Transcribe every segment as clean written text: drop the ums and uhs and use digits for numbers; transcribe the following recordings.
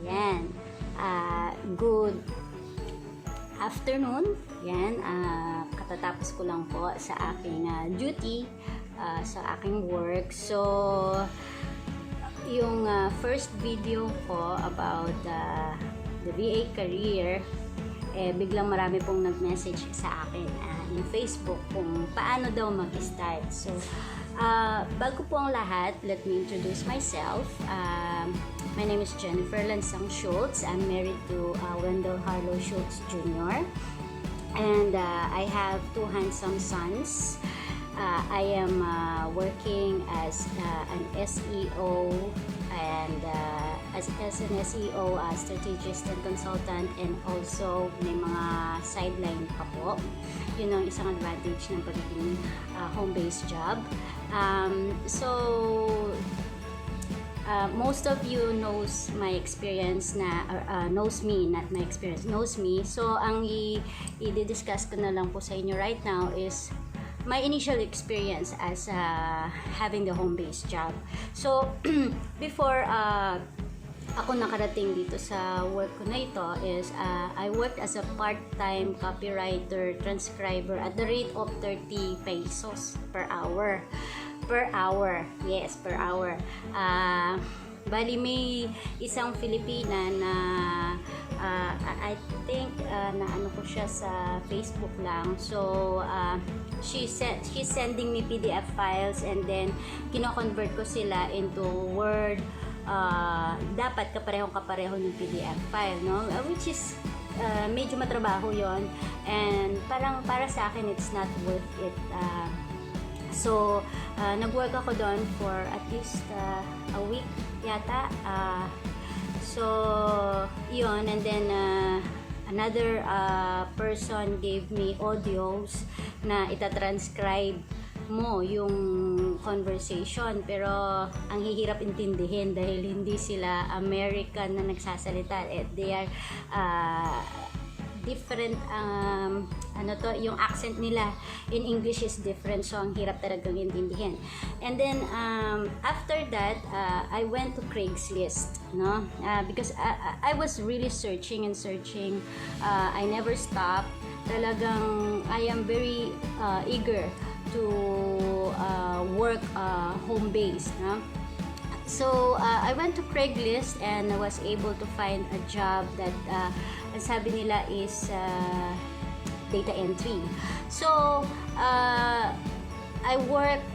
Yan. Good afternoon. Yan. Katatapos ko lang po sa aking duty, sa aking work. So, yung first video ko about the VA career, biglang marami pong nag-message sa akin in Facebook kung paano daw mag-start. So, bago po ang lahat, let me introduce myself. My name is Jennifer Lansang Schultz. I'm married to Wendell Harlow Schultz Jr. And I have two handsome sons. I am working as an SEO and as an SEO strategist and consultant, and also may mga sideline pa po. Yun ang isang advantage ng pagiging home-based job. Most of you knows my experience knows me, not my experience, knows me. So, ang i-discuss ko na lang po sa inyo right now is my initial experience as having the home-based job. So, before ako nakarating dito sa work ko na ito is I worked as a part-time copywriter, transcriber at the rate of 30 pesos per hour. Yes, per hour. Bali may isang Filipina na I think na ano ko siya sa Facebook lang. So she's sending me PDF files, and then kino-convert ko sila into Word. Dapat kapareho ng PDF file, no? Which is medyo matrabaho yon, and parang para sa akin it's not worth it. So, nag-work ako doon for at least a week yata. So, yun. And then, another person gave me audios na itatranscribe mo yung conversation. Pero, ang hihirap intindihin dahil hindi sila American na nagsasalita. They are different, yung accent nila in English is different, so ang hirap talagang intindihin. And then after that, I went to Craigslist, no? Because I was really searching. I never stopped. Talagang I am very eager to work home-based, no? So, I went to Craigslist and I was able to find a job that ang sabi nila is data entry. So, I worked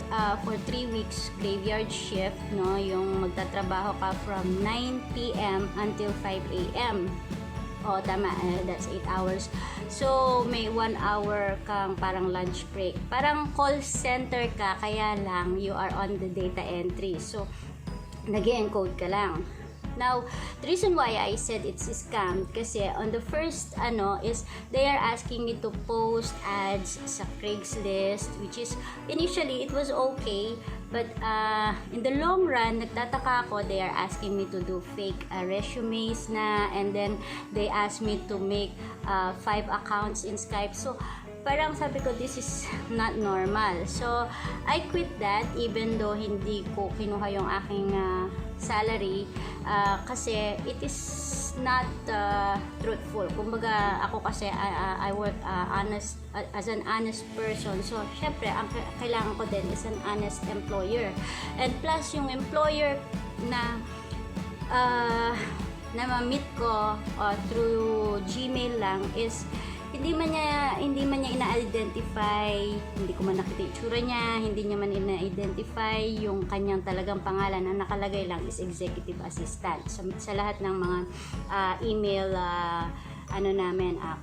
for 3 weeks graveyard shift, no? Yung magtatrabaho ka from 9 p.m. until 5 a.m. O, tama, that's 8 hours. So, may 1 hour kang parang lunch break. Parang call center ka, kaya lang you are on the data entry. So, nag-encode ka lang. Now, the reason why I said it's a scam kasi on the first is they are asking me to post ads sa Craigslist, which is initially it was okay, but in the long run nagtataka ako, they are asking me to do fake resumes na, and then they ask me to make 5 accounts in Skype. So parang sabi ko, this is not normal. So, I quit that even though hindi ko kinuha yung aking salary kasi it is not truthful. Kumbaga, ako kasi I work honest as an honest person. So, syempre, ang kailangan ko din is an honest employer. And plus, yung employer na ma-meet ko through Gmail lang is hindi man niya ina-identify, hindi ko man nakita itsura niya, hindi niya man ina-identify yung kanyang talagang pangalan. Ang nakalagay lang is executive assistant. So, sa lahat ng mga email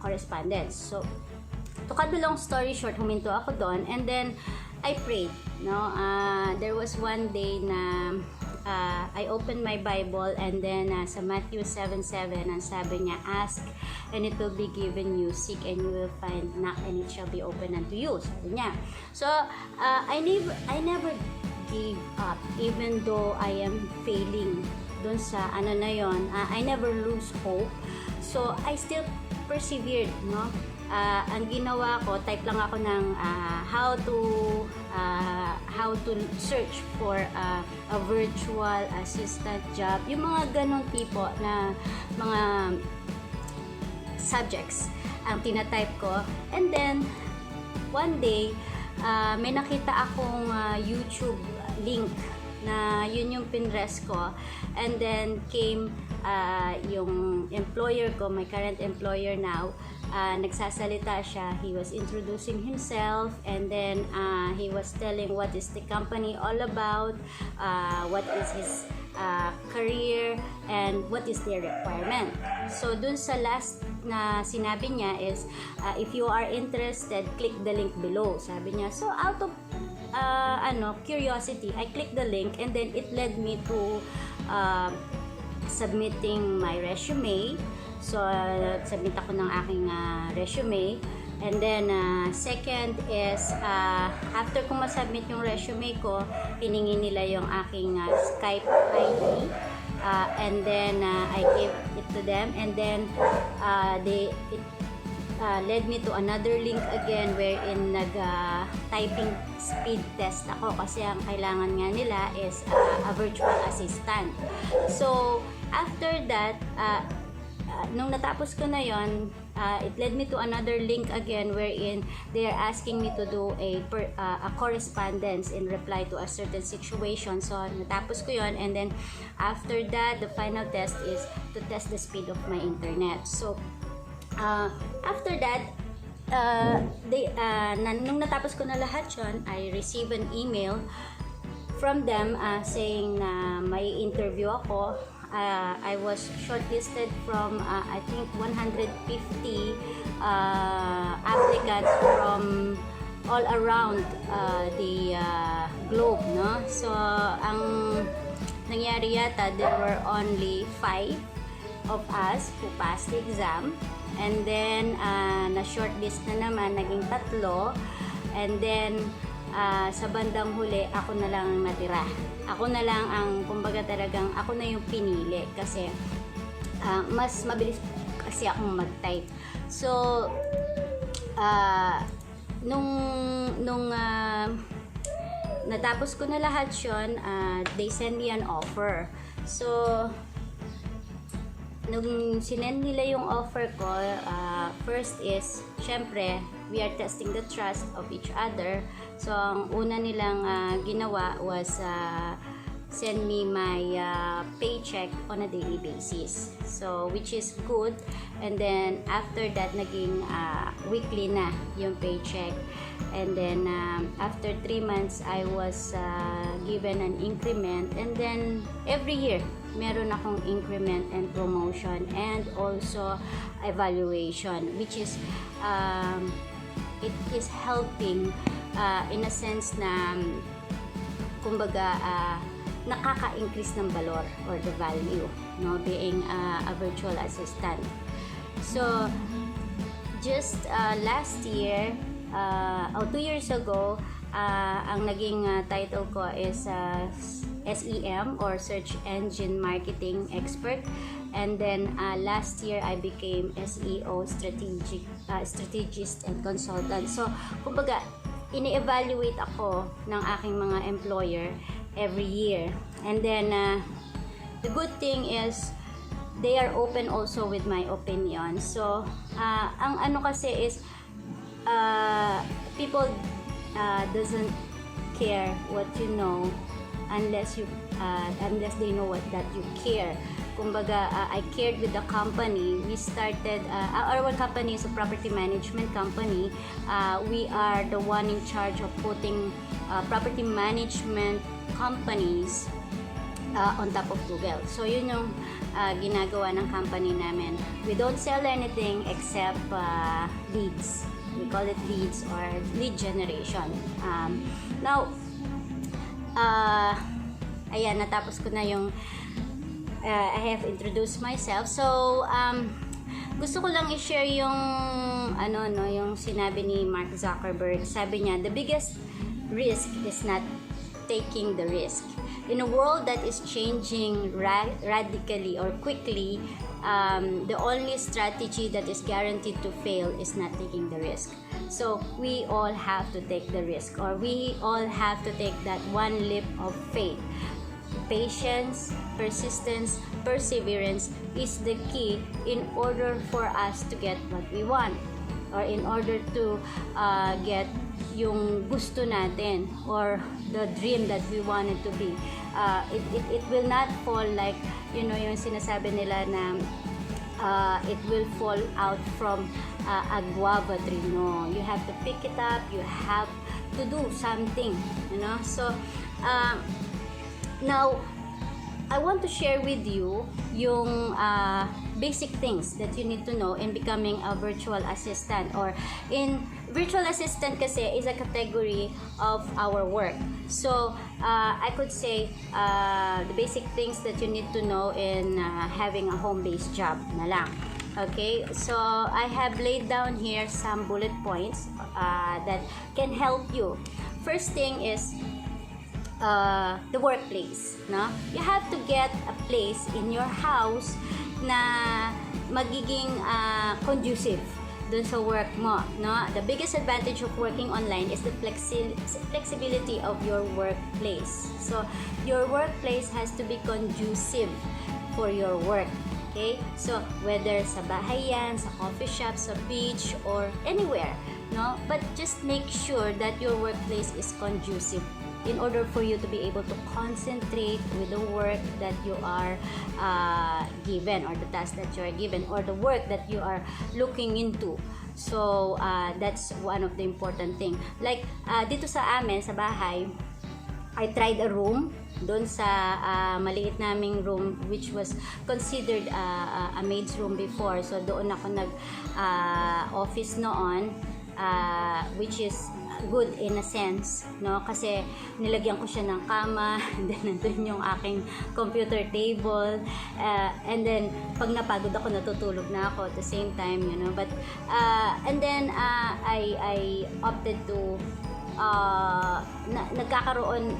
correspondence. So, to cut the long story short, huminto ako doon, and then I prayed, no? There was one day na I opened my Bible, and then sa Matthew 7:7, ang sabi niya, ask and it will be given you, seek and you will find, knock and it shall be open unto you, sabi niya. So I never gave up even though I am failing doon sa na yon. I never lose hope. So I still persevered, no? Ang ginawa ko, type lang ako ng how to search for a virtual assistant job. Yung mga ganong tipo na mga subjects ang tinatype ko. And then, one day, may nakita akong YouTube link na yun yung pinrest ko. And then came yung employer ko, my current employer now, nagsasalita siya. He was introducing himself, and then he was telling what is the company all about, what is his career, and what is their requirement. So dun sa last na sinabi niya is, if you are interested, click the link below, sabi niya. So out of curiosity, I clicked the link, and then it led me to submitting my resume. So submit ako ng aking resume. And then second is after kong masubmit yung resume ko, hiningi nila yung aking Skype ID. And then I gave it to them, and then it led me to another link again wherein typing speed test ako, kasi ang kailangan nga nila is a virtual assistant. So after that, nung natapos ko na yon, it led me to another link again wherein they are asking me to do a correspondence in reply to a certain situation. So natapos ko yon, and then after that, the final test is to test the speed of my internet. So after that, nung natapos ko na lahat yun, I received an email from them saying na may interview ako. I was shortlisted from I think 150 applicants from all around the globe, no? So ang nangyari yata, there were only 5 of us who passed the exam, and then na shortlist na naman, naging 3, and then sa bandang huli, ako na lang ang natira. Ako na lang ang, kumbaga talagang, ako na yung pinili kasi mas mabilis kasi akong mag-type. So, nung natapos ko na lahat yun, they sent me an offer. So, nung sinend nila yung offer ko, first is, syempre, we are testing the trust of each other. So, ang una nilang ginawa was send me my paycheck on a daily basis. So, which is good. And then, after that, naging weekly na yung paycheck. And then, after 3 months, I was given an increment. And then, every year, meron akong increment and promotion, and also evaluation, which is it is helping in a sense na kumbaga nakaka-increase ng valor or the value, no, being a virtual assistant. So just last year 2 years ago, ang naging title ko is SEM or Search Engine Marketing Expert, and then last year I became SEO strategist and consultant. So kumbaga ini-evaluate ako ng aking mga employer every year, and then the good thing is they are open also with my opinion. So ang ano kasi is people doesn't care what you know unless they know that you care. Kumbaga, I cared with the company. We started, our company is a property management company. We are the one in charge of putting property management companies on top of Google. So, yun yung ginagawa ng company namin. We don't sell anything except leads. We call it leads or lead generation. Now, ayan, natapos ko na yung I have introduced myself. So, gusto ko lang i-share yung yung sinabi ni Mark Zuckerberg. Sabi niya, the biggest risk is not taking the risk. In a world that is changing radically or quickly, the only strategy that is guaranteed to fail is not taking the risk. So we all have to take the risk, or we all have to take that one leap of faith. Patience, persistence, perseverance is the key in order for us to get what we want, or in order to get yung gusto natin, or the dream that we wanted to be. It will not fall like, yung sinasabi nila na it will fall out from a guava tree. No, you have to pick it up, you have to do something, so now I want to share with you yung basic things that you need to know in becoming a virtual assistant. Or in virtual assistant kasi is a category of our work. So I could say the basic things that you need to know in having a home-based job na lang. Okay, so I have laid down here some bullet points that can help you. First thing is the workplace, no? You have to get a place in your house na magiging conducive dun sa work mo, no? The biggest advantage of working online is the flexibility of your workplace. So your workplace has to be conducive for your work. Okay? So whether sa bahay yan, sa coffee shop, sa beach, or anywhere, no? But just make sure that your workplace is conducive in order for you to be able to concentrate with the work that you are given, or the task that you are given, or the work that you are looking into. So that's one of the important thing. Like dito sa amin sa bahay, I tried a room doon sa maliit naming room, which was considered a maid's room before. So doon ako nag office noon, which is good in a sense, no? Kasi nilagyan ko siya ng kama, and then nandun yung aking computer table, and then pag napagod ako, natutulog na ako at the same time, but and then I opted to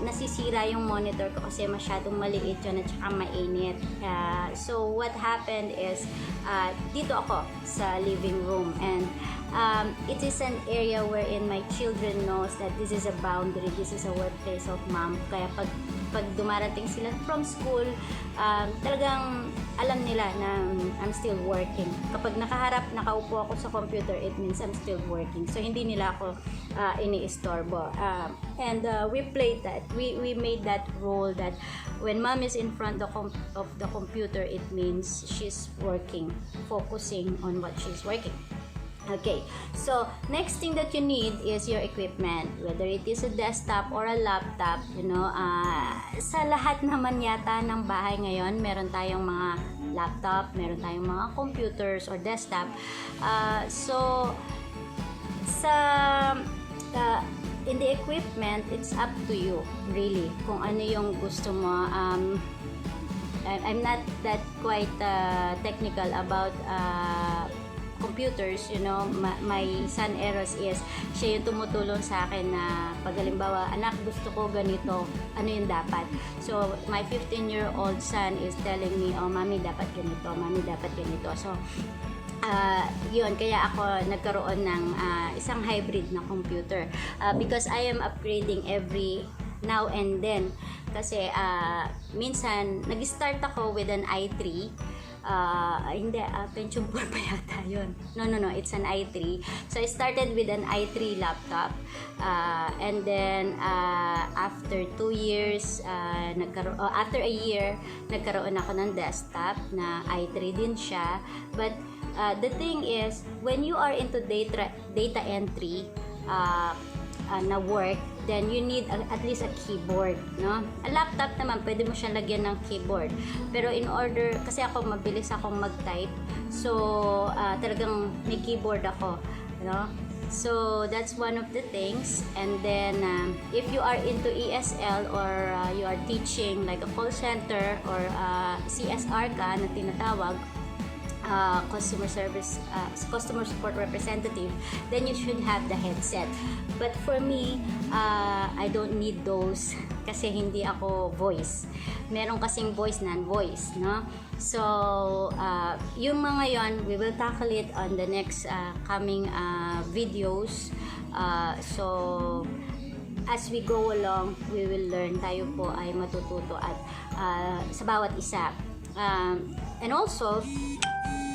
nasisira yung monitor ko kasi masyadong maliit yun at saka mainit. So what happened is dito ako sa living room, and it is an area wherein my children knows that this is a boundary, this is a workplace of mom. Kaya pag dumarating sila from school, talagang alam nila na I'm still working. Kapag nakaupo ako sa computer, it means I'm still working. So hindi nila ako iniistorbo. And we played that. We made that rule that when mom is in front of the computer, it means she's working, focusing on what she's working. Okay, so next thing that you need is your equipment, whether it is a desktop or a laptop. Sa lahat naman yata ng bahay ngayon, meron tayong mga laptop, meron tayong mga computers or desktop. So in the equipment, it's up to you really kung ano yung gusto mo. I'm not that quite technical about computers, my son Eros is, siya yung tumutulong sa akin na pag halimbawa, anak, gusto ko ganito, ano yung dapat. So, my 15-year-old son is telling me, oh, mami, dapat ganito, mami, dapat ganito. So, yun, kaya ako nagkaroon ng isang hybrid na computer because I am upgrading every now and then. Kasi, minsan, nag-start ako with an i3, hindi, Pentium 4 pa yata yun. No, it's an i3. So I started with an i3 laptop, and then after 2 years, after a year, nagkaroon ako ng desktop na i3 din siya. But the thing is, when you are into data entry na work, then you need at least a keyboard, no? A laptop naman, pwede mo siyang lagyan ng keyboard. Pero in order, kasi ako mabilis akong mag-type, so talagang may keyboard ako, no? So that's one of the things. And then if you are into ESL or you are teaching like a call center or CSR ka na tinatawag, customer support representative, then you should have the headset. But for me, I don't need those kasi hindi ako voice. Meron kasing voice, non-voice, no? So, yung mga yon, we will tackle it on the next coming videos. So, as we go along, we will learn. Tayo po ay matututo at sa bawat isa. And also,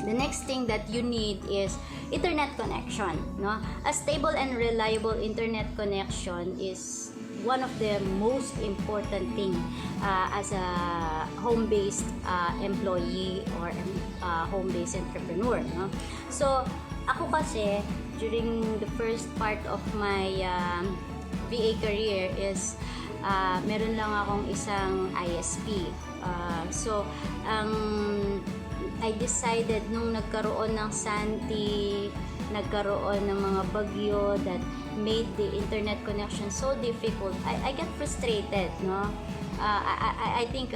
the next thing that you need is internet connection, no? A stable and reliable internet connection is one of the most important thing as a home-based employee or home-based entrepreneur, no? So, ako kasi during the first part of my VA career is meron lang akong isang ISP. So, I decided nung nagkaroon ng Santi, nagkaroon ng mga bagyo that made the internet connection so difficult, I get frustrated, no? I think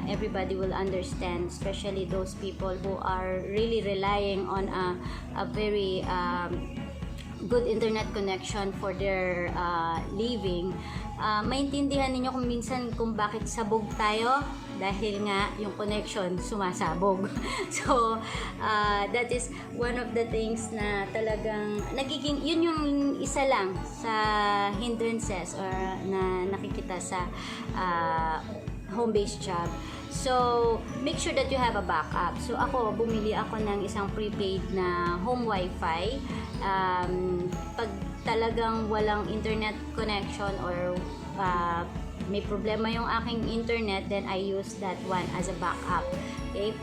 everybody will understand, especially those people who are really relying on a very good internet connection for their living. Maintindihan ninyo kung minsan kung bakit sabog tayo dahil nga yung connection sumasabog. So that is one of the things na talagang nagiging yun yung isa lang sa hindrances or na nakikita sa home-based job. So, make sure that you have a backup. So, bumili ako ng isang prepaid na home wifi. Pag talagang walang internet connection or may problema yung aking internet, then I use that one as a backup. Okay?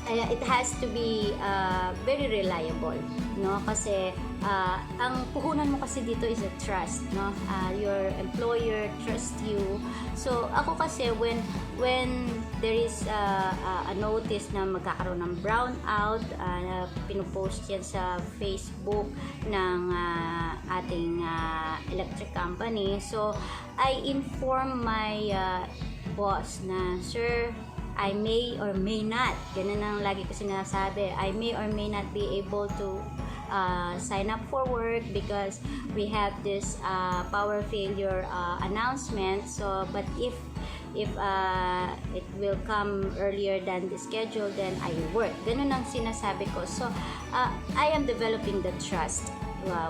It has to be very reliable, no? Kasi ang puhunan mo kasi dito is a trust, no? Your employer trusts you. So ako kasi when there is a notice na magkakaroon ng brownout, pinupost yan sa Facebook ng ating electric company. So I inform my boss na, sir, I may or may not, ganun ang lagi ko sinasabi, I may or may not be able to sign up for work because we have this power failure announcement. So, but if it will come earlier than the schedule, then I will work. Ganun ang sinasabi ko. So, I am developing the trust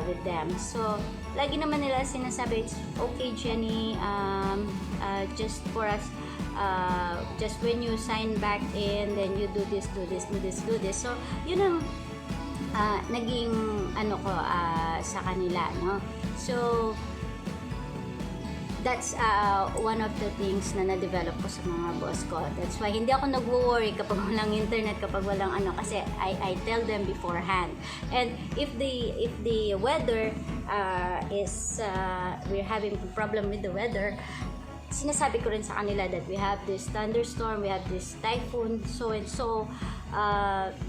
with them. So, lagi naman nila sinasabi, it's okay, Jenny, just for us, just when you sign back in, then you do this. So, yun ang naging sa kanila, no? So, that's one of the things na na-develop ko sa mga boss ko. That's why hindi ako nagwo-worry kapag walang internet, kapag walang kasi I tell them beforehand. And if the weather is we're having a problem with the weather, sinasabi ko rin sa kanila that we have this thunderstorm, we have this typhoon, so and so.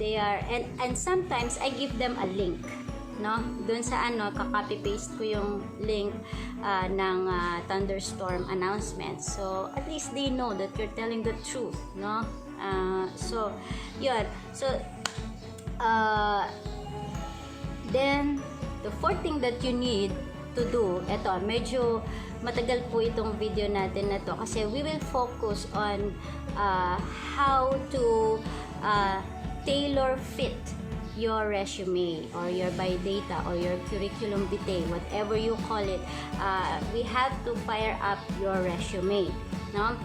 They are and sometimes I give them a link, no? Doon sa ka-copy paste ko yung link ng thunderstorm announcement. So at least they know that you're telling the truth, no? So yun. So then the fourth thing that you need to do, medyo matagal po itong video natin na to kasi we will focus on how to tailor fit your resume or your biodata or your curriculum vitae, whatever you call it. We have to fire up your resume, no?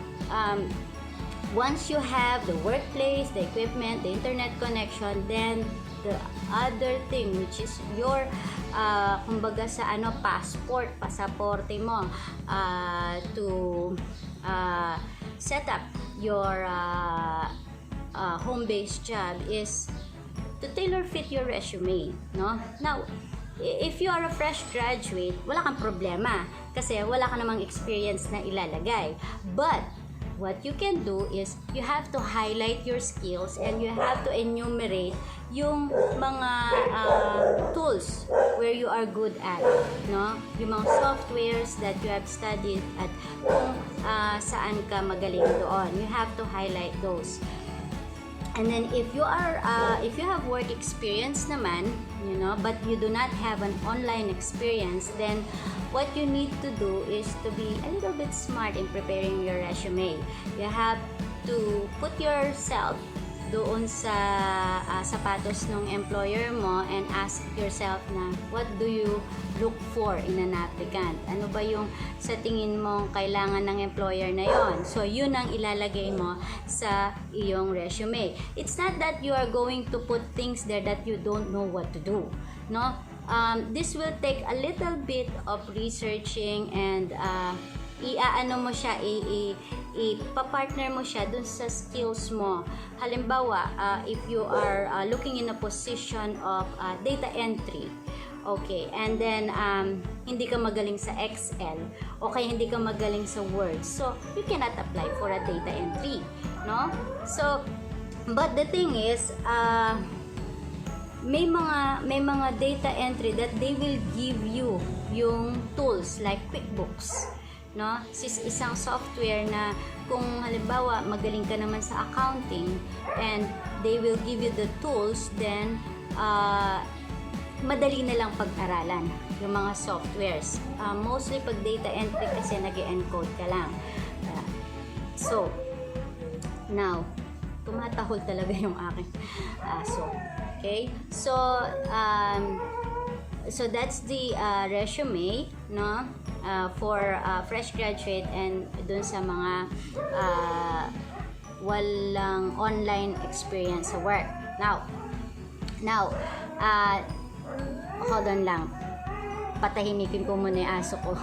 Once you have the workplace, the equipment, the internet connection, then the other thing which is your kumbaga sa pasaporte mo to set up your home-based job is to tailor fit your resume, no? Now, if you are a fresh graduate, wala kang problema kasi wala ka namang experience na ilalagay. But what you can do is you have to highlight your skills and you have to enumerate yung mga tools where you are good at, no? Yung mga softwares that you have studied at kung saan ka magaling doon. You have to highlight those. And then if you have work experience naman, you know, but you do not have an online experience, then what you need to do is to be a little bit smart in preparing your resume. You have to put yourself doon sa sapatos ng employer mo and ask yourself na what do you look for in an applicant? Ano ba yung sa tingin mo kailangan ng employer na yon? So yun ang ilalagay mo sa iyong resume. It's not that you are going to put things there that you don't know what to do, no? This will take a little bit of researching and iaano mo siya, ipapartner mo siya dun sa skills mo. Halimbawa, if you are looking in a position of data entry, okay, and then hindi ka magaling sa Excel, okay, hindi ka magaling sa Word, so you cannot apply for a data entry, no? So, but the thing is, may mga data entry that they will give you yung tools like QuickBooks, no? Isang software na kung halimbawa magaling ka naman sa accounting and they will give you the tools, then madali na lang pag-aralan yung mga softwares. Mostly pag data entry kasi nag-encode ka lang. So, now, tumatahol talaga yung aking aso. Okay? So, so that's the resume, no? For fresh graduate and dun sa mga walang online experience sa work. Now, hold on lang. Patahimikin ko muna yung aso ko.